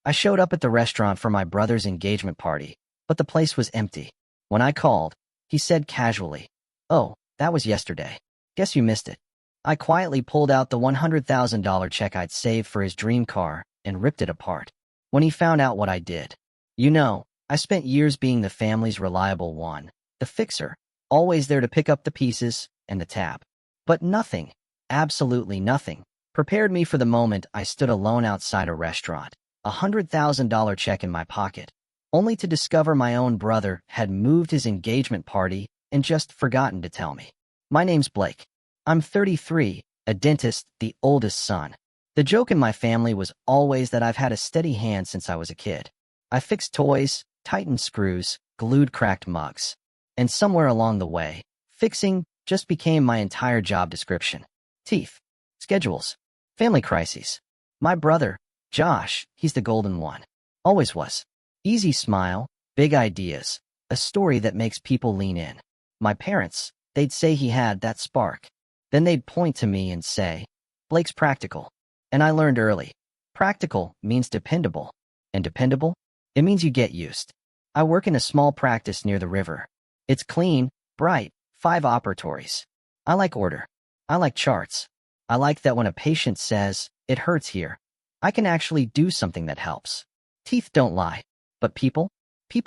I showed up at the restaurant for my brother's engagement party, but the place was empty. When I called, he said casually, "Oh, that was yesterday. Guess you missed it." I quietly pulled out the $100,000 check I'd saved for his dream car and ripped it apart. When he found out what I did, I spent years being the family's reliable one, the fixer, always there to pick up the pieces and the tab. But nothing, absolutely nothing, prepared me for the moment I stood alone outside a restaurant, $100,000 check in my pocket, only to discover my own brother had moved his engagement party and just forgotten to tell me. My name's Blake. I'm 33, a dentist, the oldest son. The joke in my family was always that I've had a steady hand since I was a kid. I fixed toys, tightened screws, glued cracked mugs. And somewhere along the way, fixing just became my entire job description. Teeth, schedules, family crises. My brother, Josh, he's the golden one. Always was. Easy smile, big ideas, a story that makes people lean in. My parents, they'd say he had that spark. Then they'd point to me and say, "Blake's practical." And I learned early. Practical means dependable. And dependable? It means you get used. I work in a small practice near the river. It's clean, bright, 5 operatories. I like order. I like charts. I like that when a patient says, "It hurts here," I can actually do something that helps. Teeth don't lie. But people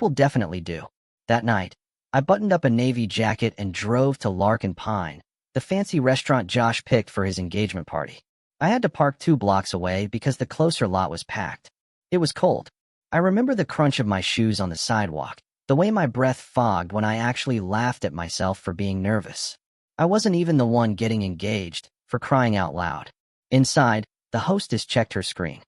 definitely do. That night, I buttoned up a navy jacket and drove to Larkin Pine, the fancy restaurant Josh picked for his engagement party. I had to park 2 blocks away because the closer lot was packed. It was cold. I remember the crunch of my shoes on the sidewalk, the way my breath fogged when I actually laughed at myself for being nervous. I wasn't even the one getting engaged, for crying out loud. Inside, the hostess checked her screen.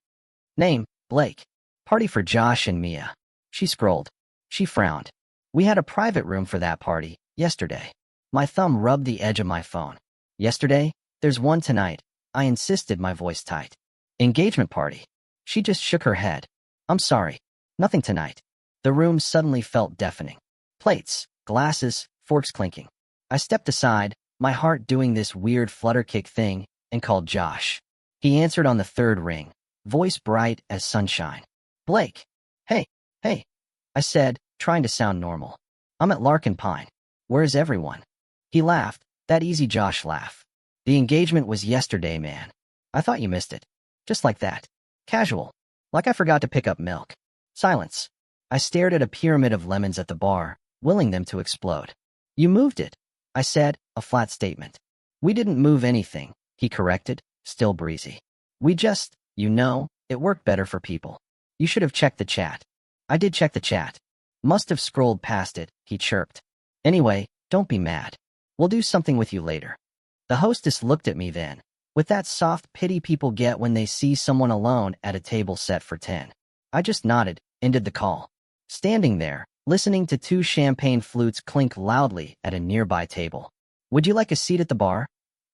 Name, Blake. Party for Josh and Mia. She scrolled. She frowned. We had a private room for that party, yesterday. My thumb rubbed the edge of my phone. Yesterday? There's one tonight. I insisted, my voice tight. Engagement party. She just shook her head. I'm sorry. Nothing tonight. The room suddenly felt deafening. Plates, glasses, forks clinking. I stepped aside, my heart doing this weird flutter kick thing, and called Josh. He answered on the 3rd ring, voice bright as sunshine. Blake. Hey, I said, trying to sound normal. I'm at Larkin Pine. Where's everyone? He laughed, that easy Josh laugh. The engagement was yesterday, man. I thought you missed it. Just like that. Casual. Like I forgot to pick up milk. Silence. I stared at a pyramid of lemons at the bar, willing them to explode. You moved it, I said, a flat statement. We didn't move anything, he corrected, still breezy. We just, it worked better for people. You should have checked the chat. I did check the chat. Must have scrolled past it, he chirped. Anyway, don't be mad. We'll do something with you later. The hostess looked at me then, with that soft pity people get when they see someone alone at a table set for 10. I just nodded, ended the call. Standing there, listening to 2 champagne flutes clink loudly at a nearby table. Would you like a seat at the bar?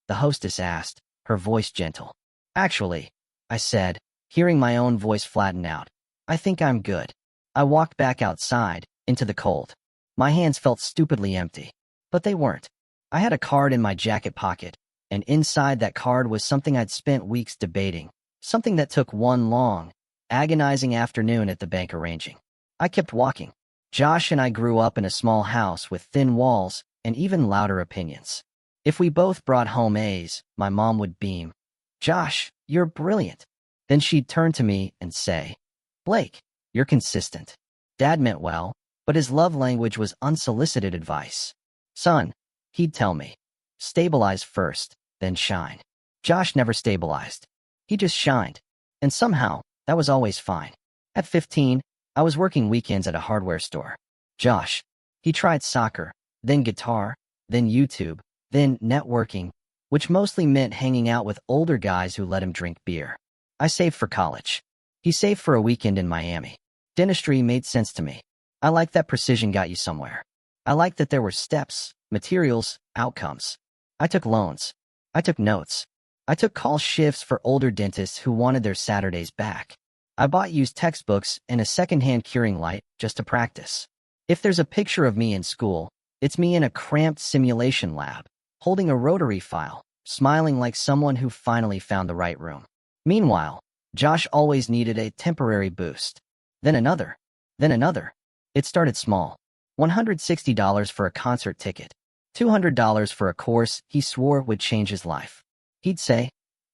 The hostess asked, her voice gentle. Actually, I said, hearing my own voice flatten out, I think I'm good. I walked back outside, into the cold. My hands felt stupidly empty. But they weren't. I had a card in my jacket pocket, and inside that card was something I'd spent weeks debating, something that took one long, agonizing afternoon at the bank arranging. I kept walking. Josh and I grew up in a small house with thin walls and even louder opinions. If we both brought home A's, my mom would beam. Josh, you're brilliant. Then she'd turn to me and say, Blake, you're consistent. Dad meant well, but his love language was unsolicited advice. Son, he'd tell me, stabilize first, then shine. Josh never stabilized. He just shined. And somehow, that was always fine. At 15, I was working weekends at a hardware store. Josh, he tried soccer, then guitar, then YouTube, then networking, which mostly meant hanging out with older guys who let him drink beer. I saved for college. He saved for a weekend in Miami. Dentistry made sense to me. I liked that precision got you somewhere. I liked that there were steps, materials, outcomes. I took loans. I took notes. I took call shifts for older dentists who wanted their Saturdays back. I bought used textbooks and a secondhand curing light just to practice. If there's a picture of me in school, it's me in a cramped simulation lab, holding a rotary file, smiling like someone who finally found the right room. Meanwhile, Josh always needed a temporary boost. Then another. Then another. It started small. $160 for a concert ticket. $200 for a course he swore would change his life. He'd say,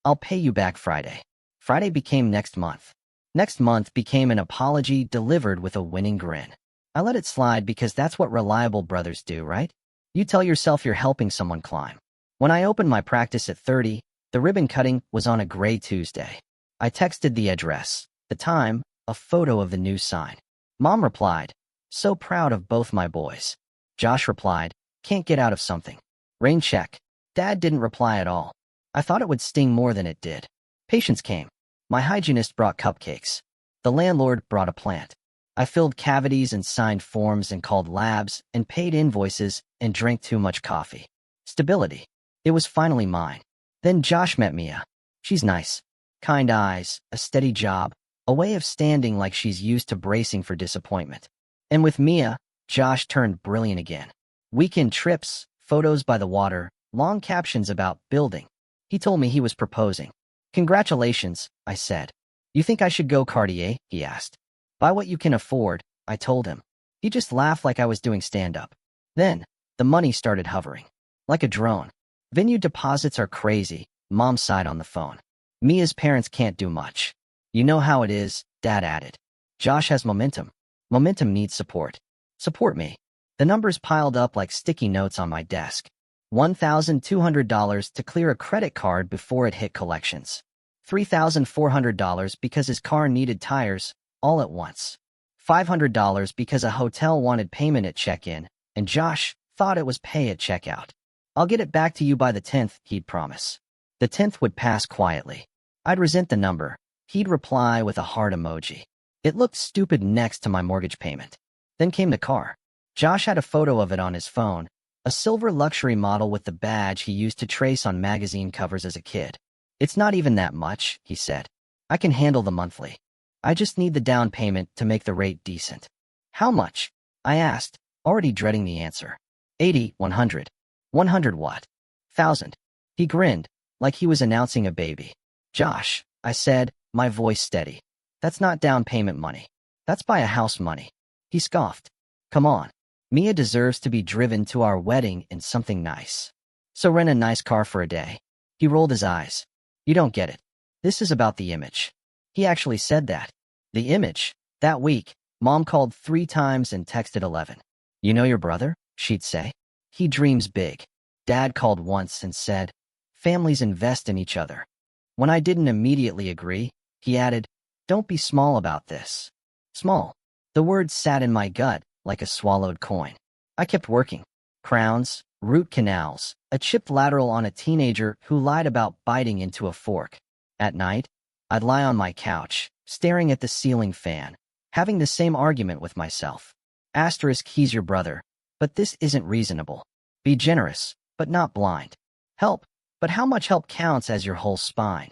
"I'll pay you back Friday." Friday became next month. Next month became an apology delivered with a winning grin. I let it slide because that's what reliable brothers do, right? You tell yourself you're helping someone climb. When I opened my practice at 30, the ribbon cutting was on a gray Tuesday. I texted the address, the time, a photo of the new sign. Mom replied, "So proud of both my boys." Josh replied, "Can't get out of something." Rain check. Dad didn't reply at all. I thought it would sting more than it did. Patients came. My hygienist brought cupcakes. The landlord brought a plant. I filled cavities and signed forms and called labs and paid invoices and drank too much coffee. Stability. It was finally mine. Then Josh met Mia. She's nice. Kind eyes, a steady job, a way of standing like she's used to bracing for disappointment. And with Mia, Josh turned brilliant again. Weekend trips, photos by the water, long captions about building. He told me he was proposing. "Congratulations," I said. "You think I should go Cartier?" he asked. "Buy what you can afford," I told him. He just laughed like I was doing stand-up. Then, the money started hovering. Like a drone. "Venue deposits are crazy," Mom sighed on the phone. "Mia's parents can't do much." "You know how it is," Dad added. "Josh has momentum. Momentum needs support. Support me." The numbers piled up like sticky notes on my desk. $1,200 to clear a credit card before it hit collections. $3,400 because his car needed tires, all at once. $500 because a hotel wanted payment at check-in, and Josh thought it was pay at checkout. "I'll get it back to you by the 10th, he'd promise. The 10th would pass quietly. I'd resent the number. He'd reply with a heart emoji. It looked stupid next to my mortgage payment. Then came the car. Josh had a photo of it on his phone, a silver luxury model with the badge he used to trace on magazine covers as a kid. "It's not even that much," he said. "I can handle the monthly. I just need the down payment to make the rate decent." "How much?" I asked, already dreading the answer. 80, 100. 100 what? 1,000. He grinned, like he was announcing a baby. "Josh," I said, my voice steady. "That's not down payment money. That's buy a house money." He scoffed. "Come on. Mia deserves to be driven to our wedding in something nice. So rent a nice car for a day." He rolled his eyes. "You don't get it. This is about the image." He actually said that. The image. That week, Mom called 3 times and texted 11. "You know your brother?" she'd say. "He dreams big." Dad called once and said, "Families invest in each other." When I didn't immediately agree, he added, "Don't be small about this." Small. The word sat in my gut like a swallowed coin. I kept working. Crowns, root canals, a chipped lateral on a teenager who lied about biting into a fork. At night, I'd lie on my couch, staring at the ceiling fan, having the same argument with myself. Asterisk, he's your brother, but this isn't reasonable. Be generous, but not blind. Help, but how much help counts as your whole spine?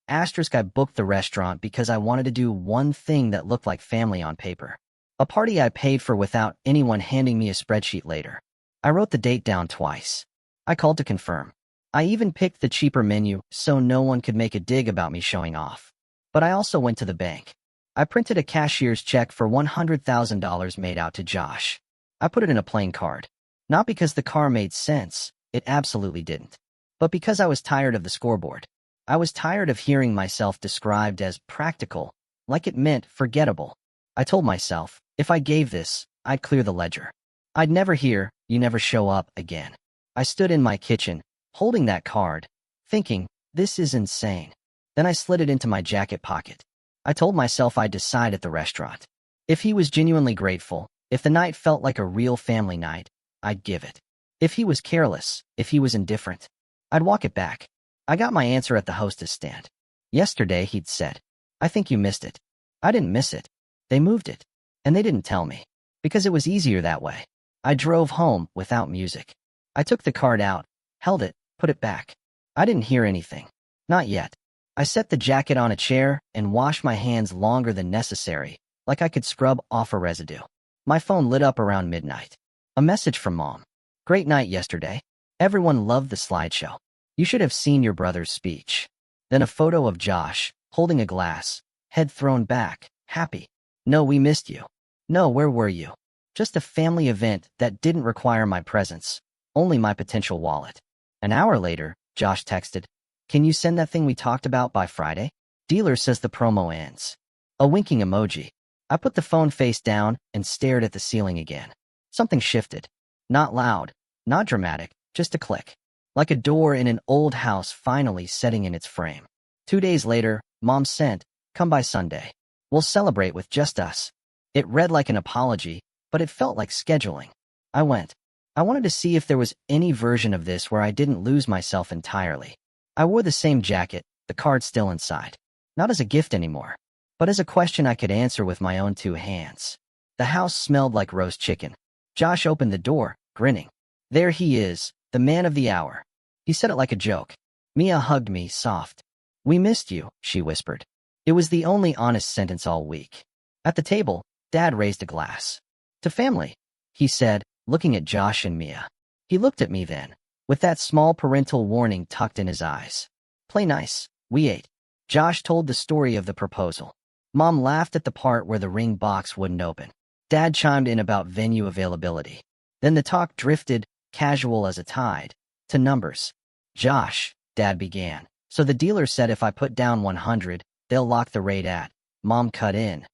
Asterisk, I booked the restaurant because I wanted to do one thing that looked like family on paper. A party I paid for without anyone handing me a spreadsheet later. I wrote the date down twice. I called to confirm. I even picked the cheaper menu so no one could make a dig about me showing off. But I also went to the bank. I printed a cashier's check for $100,000 made out to Josh. I put it in a plain card. Not because the car made sense, it absolutely didn't. But because I was tired of the scoreboard. I was tired of hearing myself described as practical, like it meant forgettable. I told myself, if I gave this, I'd clear the ledger. I'd never hear, "You never show up," again. I stood in my kitchen, holding that card, thinking, this is insane. Then I slid it into my jacket pocket. I told myself I'd decide at the restaurant. If he was genuinely grateful, if the night felt like a real family night, I'd give it. If he was careless, if he was indifferent, I'd walk it back. I got my answer at the hostess stand. Yesterday, he'd said, "I think you missed it." I didn't miss it. They moved it. And they didn't tell me. Because it was easier that way. I drove home without music. I took the card out, held it, put it back. I didn't hear anything. Not yet. I set the jacket on a chair and washed my hands longer than necessary, like I could scrub off a residue. My phone lit up around midnight. A message from Mom. "Great night yesterday. Everyone loved the slideshow. You should have seen your brother's speech." Then a photo of Josh, holding a glass, head thrown back, happy. No, we missed you. No, where were you? Just a family event that didn't require my presence, only my potential wallet. An hour later, Josh texted, "Can you send that thing we talked about by Friday? Dealer says the promo ends." A winking emoji. I put the phone face down and stared at the ceiling again. Something shifted. Not loud, not dramatic, just a click. Like a door in an old house finally setting in its frame. 2 days later, Mom sent, "Come by Sunday. We'll celebrate with just us." It read like an apology, but it felt like scheduling. I went. I wanted to see if there was any version of this where I didn't lose myself entirely. I wore the same jacket, the card still inside. Not as a gift anymore, but as a question I could answer with my own 2 hands. The house smelled like roast chicken. Josh opened the door, grinning. There he is, the man of the hour. He said it like a joke. Mia hugged me, soft. "We missed you," she whispered. It was the only honest sentence all week. At the table, Dad raised a glass. "To family," he said, looking at Josh and Mia. He looked at me then, with that small parental warning tucked in his eyes. "Play nice." We ate. Josh told the story of the proposal. Mom laughed at the part where the ring box wouldn't open. Dad chimed in about venue availability. Then the talk drifted, casual as a tide, to numbers. "Josh," Dad began. "So the dealer said if I put down 100, they'll lock the rate at." Mom cut in.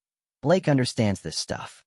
"Blake understands this stuff."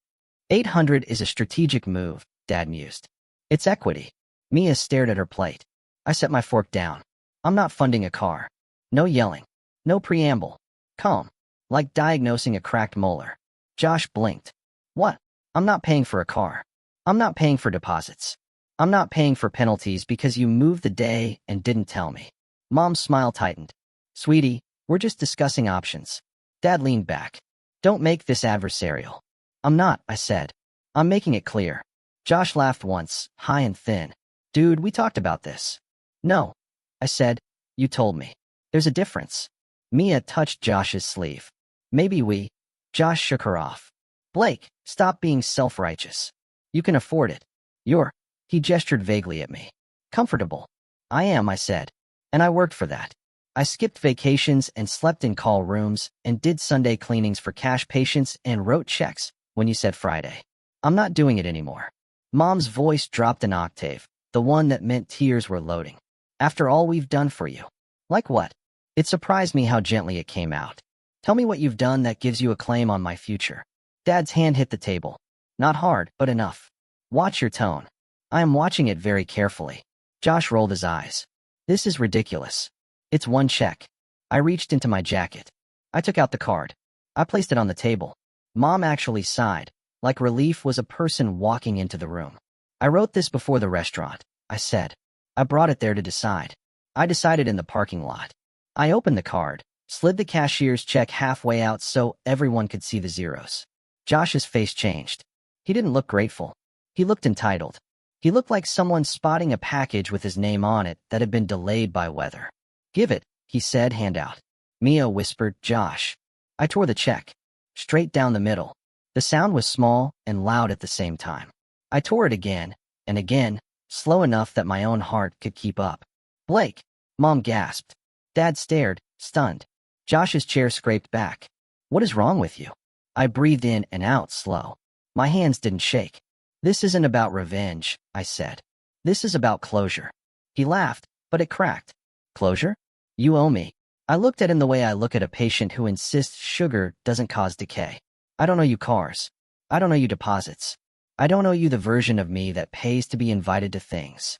800 is a strategic move, Dad mused. "It's equity." Mia stared at her plate. I set my fork down. "I'm not funding a car." No yelling. No preamble. Calm. Like diagnosing a cracked molar. Josh blinked. "What? I'm not paying for a car. I'm not paying for deposits. I'm not paying for penalties because you moved the day and didn't tell me." Mom's smile tightened. "Sweetie, we're just discussing options." Dad leaned back. "Don't make this adversarial." "I'm not," I said. "I'm making it clear." Josh laughed once, high and thin. "Dude, we talked about this." "No," I said. "You told me." "There's a difference." Mia touched Josh's sleeve. "Maybe we—" Josh shook her off. "Blake, stop being self-righteous. You can afford it. You're—" He gestured vaguely at me. "Comfortable." "I am," I said. "And I worked for that. I skipped vacations and slept in call rooms and did Sunday cleanings for cash patients and wrote checks when you said Friday. I'm not doing it anymore." Mom's voice dropped an octave, the one that meant tears were loading. "After all we've done for you." "Like what?" It surprised me how gently it came out. "Tell me what you've done that gives you a claim on my future." Dad's hand hit the table. "Not hard, but enough. Watch your tone." I am watching it very carefully. Josh rolled his eyes. "This is ridiculous." "It's one check." I reached into my jacket. I took out the card. I placed it on the table. Mom actually sighed, like relief was a person walking into the room. "I wrote this before the restaurant," I said. "I brought it there to decide. I decided in the parking lot." I opened the card, slid the cashier's check halfway out so everyone could see the zeros. Josh's face changed. He didn't look grateful. He looked entitled. He looked like someone spotting a package with his name on it that had been delayed by weather. "Give it," he said, hand out. Mia whispered, "Josh." I tore the check. Straight down the middle. The sound was small and loud at the same time. I tore it again, and again, slow enough that my own heart could keep up. "Blake!" Mom gasped. Dad stared, stunned. Josh's chair scraped back. "What is wrong with you?" I breathed in and out slow. My hands didn't shake. "This isn't about revenge," I said. "This is about closure." He laughed, but it cracked. "Closure? You owe me." I looked at him the way I look at a patient who insists sugar doesn't cause decay. "I don't owe you cars. I don't owe you deposits. I don't owe you the version of me that pays to be invited to things."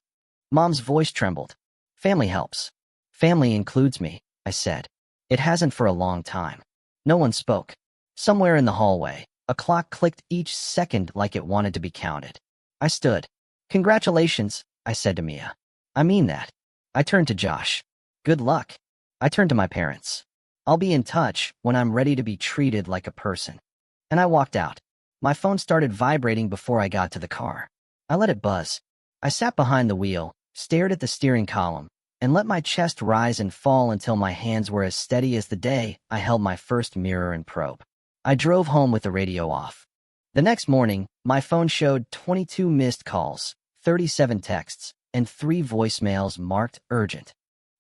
Mom's voice trembled. "Family helps." "Family includes me," I said. "It hasn't for a long time." No one spoke. Somewhere in the hallway, a clock clicked each second like it wanted to be counted. I stood. "Congratulations," I said to Mia. "I mean that." I turned to Josh. "Good luck." I turned to my parents. "I'll be in touch when I'm ready to be treated like a person." And I walked out. My phone started vibrating before I got to the car. I let it buzz. I sat behind the wheel, stared at the steering column, and let my chest rise and fall until my hands were as steady as the day I held my first mirror and probe. I drove home with the radio off. The next morning, my phone showed 22 missed calls, 37 texts, and 3 voicemails marked urgent.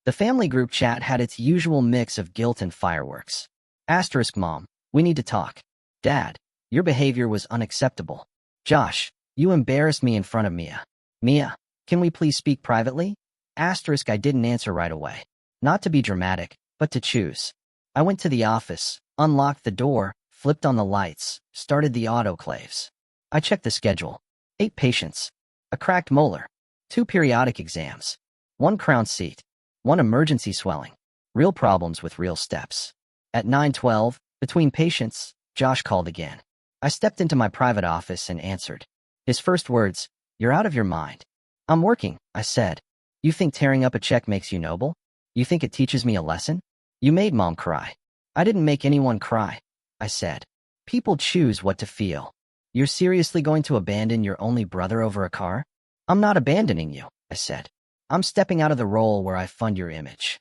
The family group chat had its usual mix of guilt and fireworks. Asterisk mom, we need to talk. Dad, your behavior was unacceptable. Josh, you embarrassed me in front of Mia. Mia, can we please speak privately? Asterisk I didn't answer right away. Not to be dramatic, but to choose. I went to the office, unlocked the door, flipped on the lights, started the autoclaves. I checked the schedule. 8 patients. A cracked molar. 2 periodic exams. 1 crown seat. 1 emergency swelling. Real problems with real steps. At 9:12, between patients, Josh called again. I stepped into my private office and answered. His first words, "You're out of your mind." "I'm working," I said. "You think tearing up a check makes you noble? You think it teaches me a lesson? You made Mom cry." "I didn't make anyone cry," I said. "People choose what to feel. You're seriously going to abandon your only brother over a car?" "I'm not abandoning you," I said. "I'm stepping out of the role where I fund your image."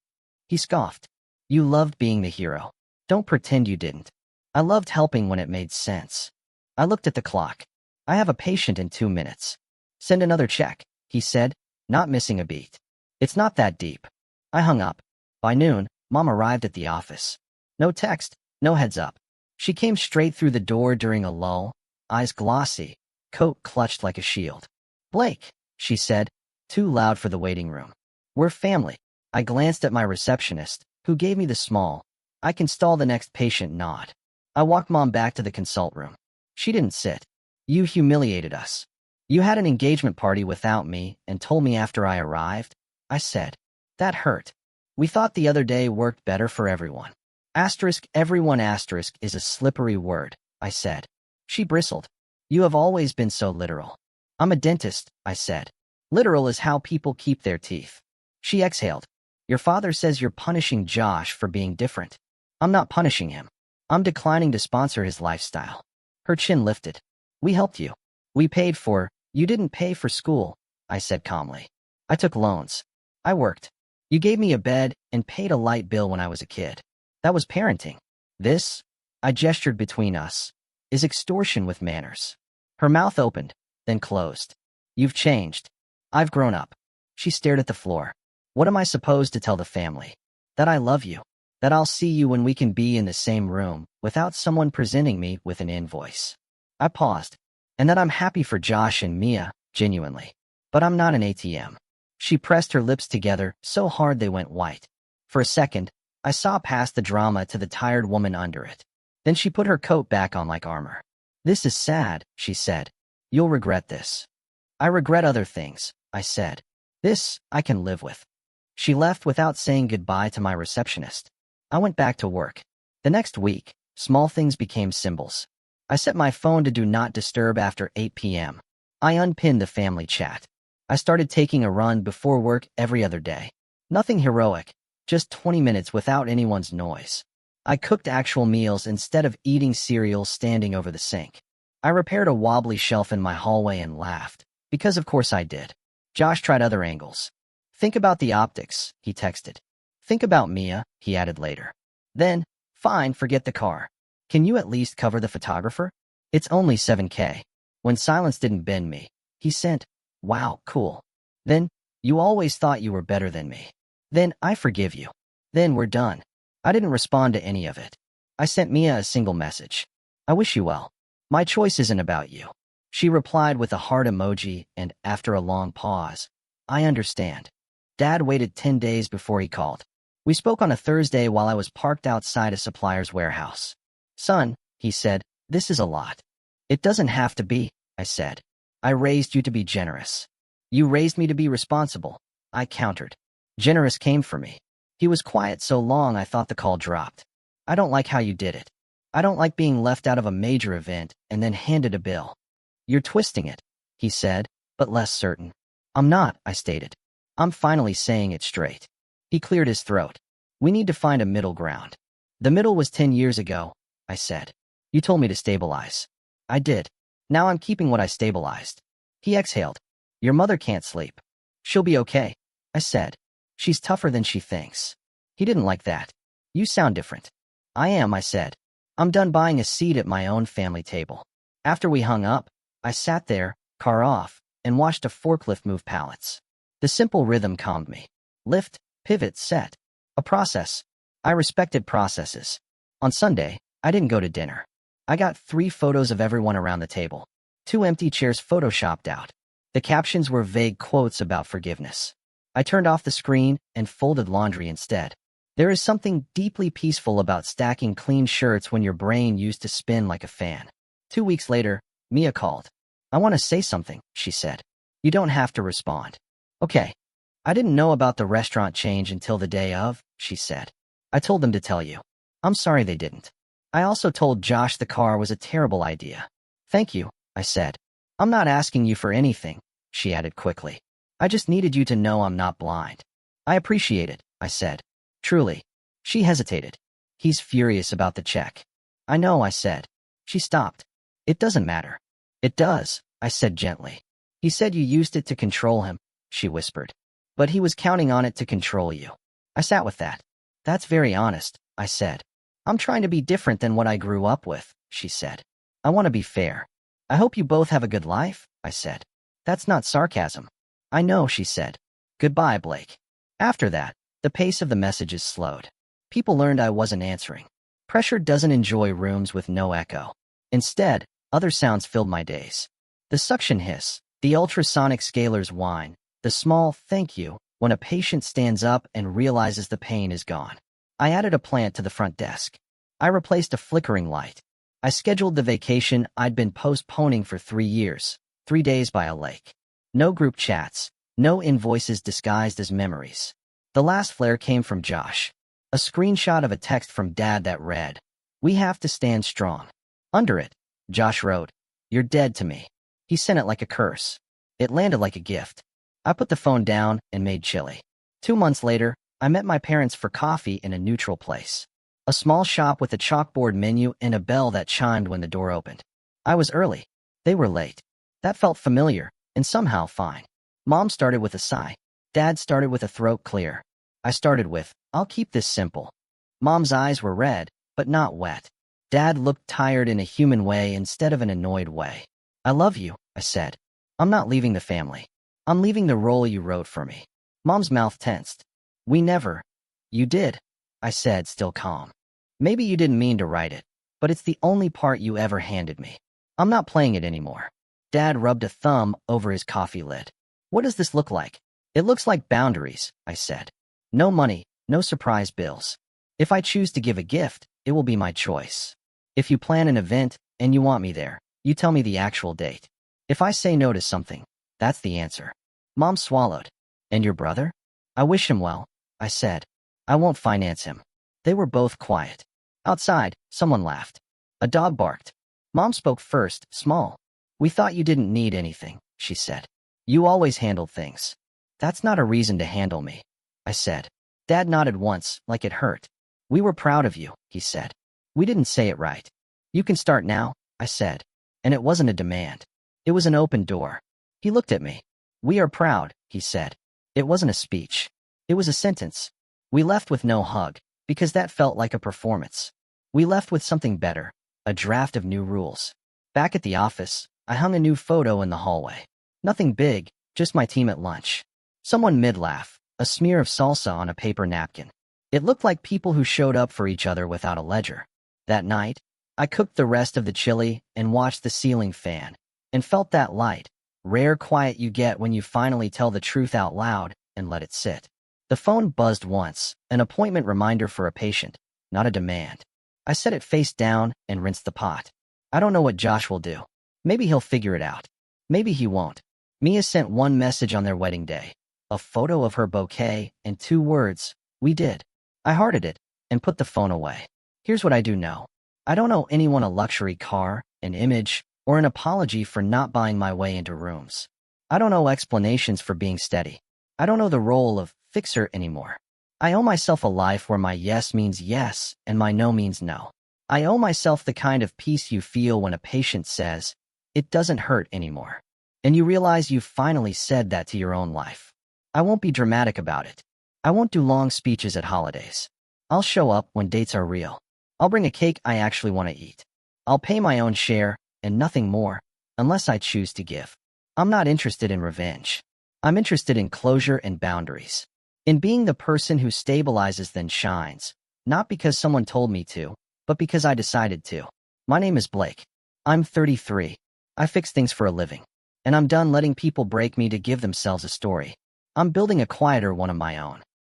He scoffed. "You loved being the hero. Don't pretend you didn't." "I loved helping when it made sense." I looked at the clock. "I have a patient in 2 minutes." "Send another check," he said, not missing a beat. "It's not that deep." I hung up. By noon, Mom arrived at the office. No text, no heads up. She came straight through the door during a lull, eyes glossy, coat clutched like a shield. "Blake," she said, too loud for the waiting room. "We're family." I glanced at my receptionist, who gave me the small, "I can stall the next patient" nod. I walked Mom back to the consult room. She didn't sit. "You humiliated us. You had an engagement party without me and told me after I arrived," I said. "That hurt. We thought the other day worked better for everyone." Everyone is a slippery word," I said. She bristled. "You have always been so literal." "I'm a dentist," I said. "Literal is how people keep their teeth." She exhaled. "Your father says you're punishing Josh for being different." "I'm not punishing him. I'm declining to sponsor his lifestyle." Her chin lifted. "We helped you. We paid for, you didn't pay for school," I said calmly. "I took loans. I worked. You gave me a bed and paid a light bill when I was a kid. That was parenting. This," I gestured between us, "is extortion with manners." Her mouth opened, then closed. "You've changed. I've grown up." She stared at the floor. "What am I supposed to tell the family? That I love you? That I'll see you when we can be in the same room without someone presenting me with an invoice?" I paused. "And that I'm happy for Josh and Mia, genuinely. But I'm not an ATM." She pressed her lips together so hard they went white. For a second, I saw past the drama to the tired woman under it. Then she put her coat back on like armor. "This is sad," she said. "You'll regret this." "I regret other things," I said. "This, I can live with." She left without saying goodbye to my receptionist. I went back to work. The next week, small things became symbols. I set my phone to do not disturb after 8 p.m. I unpinned the family chat. I started taking a run before work every other day. Nothing heroic, just 20 minutes without anyone's noise. I cooked actual meals instead of eating cereal standing over the sink. I repaired a wobbly shelf in my hallway and laughed, because of course I did. Josh tried other angles. "Think about the optics," he texted. "Think about Mia," he added later. Then, "Fine, forget the car. Can you at least cover the photographer? It's only $7K. When silence didn't bend me, he sent, "Wow, cool." Then, "You always thought you were better than me." Then, "I forgive you." Then, "We're done." I didn't respond to any of it. I sent Mia a single message. "I wish you well. My choice isn't about you." She replied with a heart emoji and, after a long pause, "I understand." Dad waited 10 days before he called. We spoke on a Thursday while I was parked outside a supplier's warehouse. "Son," he said, "this is a lot." "It doesn't have to be," I said. "I raised you to be generous." "You raised me to be responsible," I countered. "Generous came for me." He was quiet so long I thought the call dropped. "I don't like how you did it. I don't like being left out of a major event and then handed a bill." "You're twisting it," he said, but less certain. "I'm not," I stated. "I'm finally saying it straight." He cleared his throat. "We need to find a middle ground." "The middle was 10 years ago," I said. "You told me to stabilize." "I did. Now I'm keeping what I stabilized." He exhaled. "Your mother can't sleep." "She'll be okay," I said. "She's tougher than she thinks." He didn't like that. "You sound different." "I am," I said. "I'm done buying a seat at my own family table." After we hung up, I sat there, car off, and watched a forklift move pallets. The simple rhythm calmed me. Lift, Pivot, set. A process. I respected processes. On Sunday, I didn't go to dinner. I got 3 photos of everyone around the table. 2 empty chairs photoshopped out. The captions were vague quotes about forgiveness. I turned off the screen and folded laundry instead. There is something deeply peaceful about stacking clean shirts when your brain used to spin like a fan. 2 weeks later, Mia called. I want to say something, she said. You don't have to respond. Okay. I didn't know about the restaurant change until the day of, she said. I told them to tell you. I'm sorry they didn't. I also told Josh the car was a terrible idea. Thank you, I said. I'm not asking you for anything, she added quickly. I just needed you to know I'm not blind. I appreciate it, I said. Truly. She hesitated. He's furious about the check. I know, I said. She stopped. It doesn't matter. It does, I said gently. He said you used it to control him, she whispered. But he was counting on it to control you. I sat with that. That's very honest, I said. I'm trying to be different than what I grew up with, she said. I want to be fair. I hope you both have a good life, I said. That's not sarcasm. I know, she said. Goodbye, Blake. After that, the pace of the messages slowed. People learned I wasn't answering. Pressure doesn't enjoy rooms with no echo. Instead, other sounds filled my days. The suction hiss, the ultrasonic scalar's whine, the small thank you when a patient stands up and realizes the pain is gone. I added a plant to the front desk. I replaced a flickering light. I scheduled the vacation I'd been postponing for 3 years, 3 days by a lake. No group chats, no invoices disguised as memories. The last flare came from Josh. A screenshot of a text from Dad that read, "We have to stand strong." Under it, Josh wrote, "You're dead to me." He sent it like a curse. It landed like a gift. I put the phone down and made chili. 2 months later, I met my parents for coffee in a neutral place. A small shop with a chalkboard menu and a bell that chimed when the door opened. I was early. They were late. That felt familiar, and somehow fine. Mom started with a sigh. Dad started with a throat clear. I started with, "I'll keep this simple." Mom's eyes were red, but not wet. Dad looked tired in a human way instead of an annoyed way. "I love you," I said. "I'm not leaving the family. I'm leaving the role you wrote for me." Mom's mouth tensed. "We never." "You did," I said, still calm. "Maybe you didn't mean to write it, but it's the only part you ever handed me. I'm not playing it anymore." Dad rubbed a thumb over his coffee lid. "What does this look like?" "It looks like boundaries," I said. "No money, no surprise bills. If I choose to give a gift, it will be my choice. If you plan an event and you want me there, you tell me the actual date. If I say no to something, that's the answer." Mom swallowed. "And your brother?" "I wish him well," I said. "I won't finance him." They were both quiet. Outside, someone laughed. A dog barked. Mom spoke first, small. "We thought you didn't need anything," she said. "You always handled things." "That's not a reason to handle me," I said. Dad nodded once, like it hurt. "We were proud of you," he said. "We didn't say it right." "You can start now," I said. And it wasn't a demand. It was an open door. He looked at me. "We are proud," he said. It wasn't a speech. It was a sentence. We left with no hug, because that felt like a performance. We left with something better, a draft of new rules. Back at the office, I hung a new photo in the hallway. Nothing big, just my team at lunch. Someone mid-laugh, a smear of salsa on a paper napkin. It looked like people who showed up for each other without a ledger. That night, I cooked the rest of the chili and watched the ceiling fan, and felt that light, rare quiet you get when you finally tell the truth out loud and let it sit. The phone buzzed once, an appointment reminder for a patient, not a demand. I set it face down and rinsed the pot. I don't know what Josh will do. Maybe he'll figure it out. Maybe he won't. Mia sent one message on their wedding day, a photo of her bouquet and 2 words, "We did." I hearted it and put the phone away. Here's what I do know. I don't owe anyone a luxury car, an image, or an apology for not buying my way into rooms. I don't owe explanations for being steady. I don't owe the role of fixer anymore. I owe myself a life where my yes means yes and my no means no. I owe myself the kind of peace you feel when a patient says, "It doesn't hurt anymore." And you realize you've finally said that to your own life. I won't be dramatic about it. I won't do long speeches at holidays. I'll show up when dates are real. I'll bring a cake I actually want to eat. I'll pay my own share and nothing more, unless I choose to give. I'm not interested in revenge. I'm interested in closure and boundaries. In being the person who stabilizes then shines, not because someone told me to, but because I decided to. My name is Blake. I'm 33. I fix things for a living. And I'm done letting people break me to give themselves a story. I'm building a quieter one of my own.